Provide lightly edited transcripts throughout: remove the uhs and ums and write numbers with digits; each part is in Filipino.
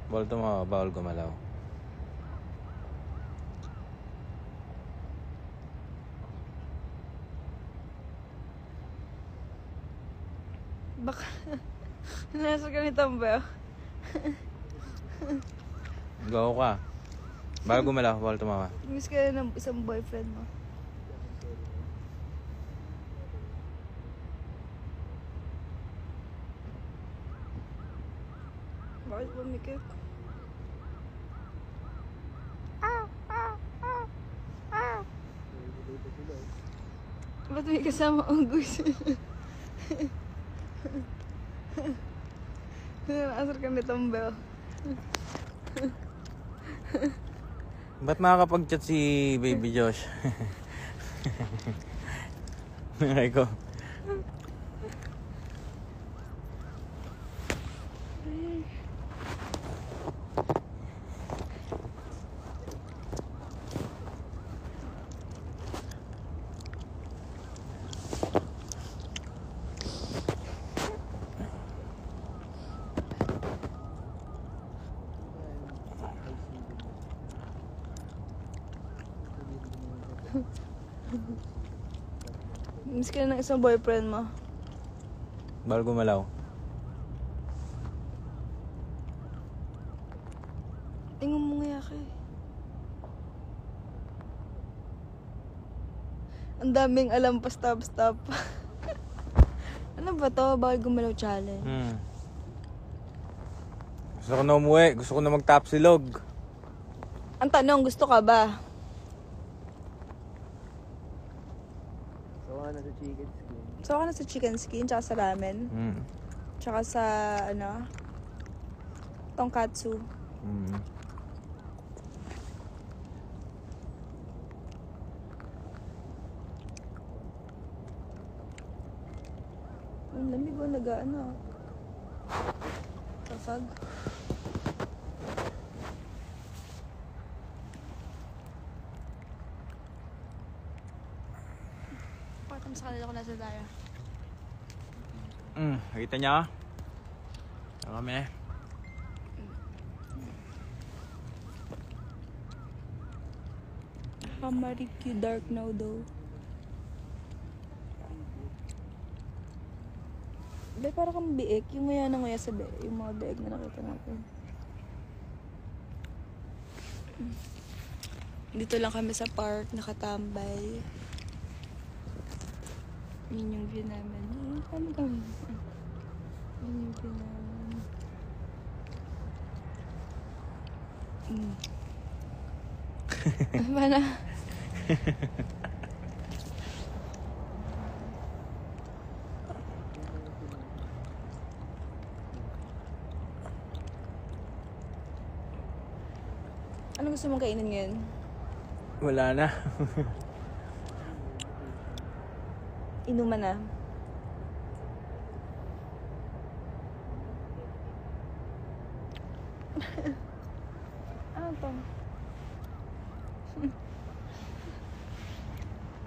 Bawal tumawa, bawal gumalaw. Baka nasa ganitong ba? Go ka. Bawal gumalaw, bawal tumawa. Miss ka na ng isang boyfriend mo. Bakit bumikit? Ba't may kasama ang gusto? Nasar ka nitong bell. Ba't makakapag-chat si Baby Josh? Ay ko. Miss ka na ng isang boyfriend mo. Bawal gumalaw. Tingnan mo nga yaki. Ang daming alam pa stop. Ano ba to? Bawal gumalaw challenge. Gusto ko na umuwi. Gusto ko na mag-tapsilog. Ang tanong, gusto ka ba? Sawa ka na sa chicken skin, tsaka sa ramen. Tsaka sa, tonkatsu. Ang lamig ko, Kasag. Patam sa kanila ko nasa daya. Nakita niya? Kami. Hamariki dark now though. Be, para kang biik. Yung nguya na nguya sa biik. Yung mga biik na nakita natin. Dito lang kami sa park, nakatambay. Yun yung view namin. Yun yung view namin. Paano? Ano gusto mong kainin ngayon? Wala na. Inuman na. Ano to?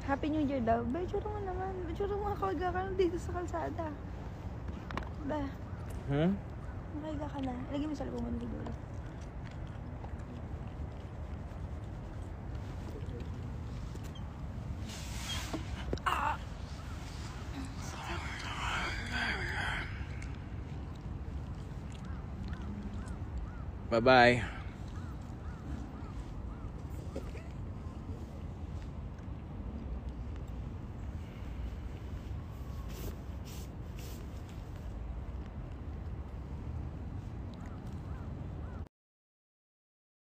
Happy New Year daw. Ba, tsura mo naman. Tsura mo nakakahiga ka dito sa kalsada. Ba? Nakahiga ka na. Lagay mo sa lubong mo ng dulo. Bye-bye.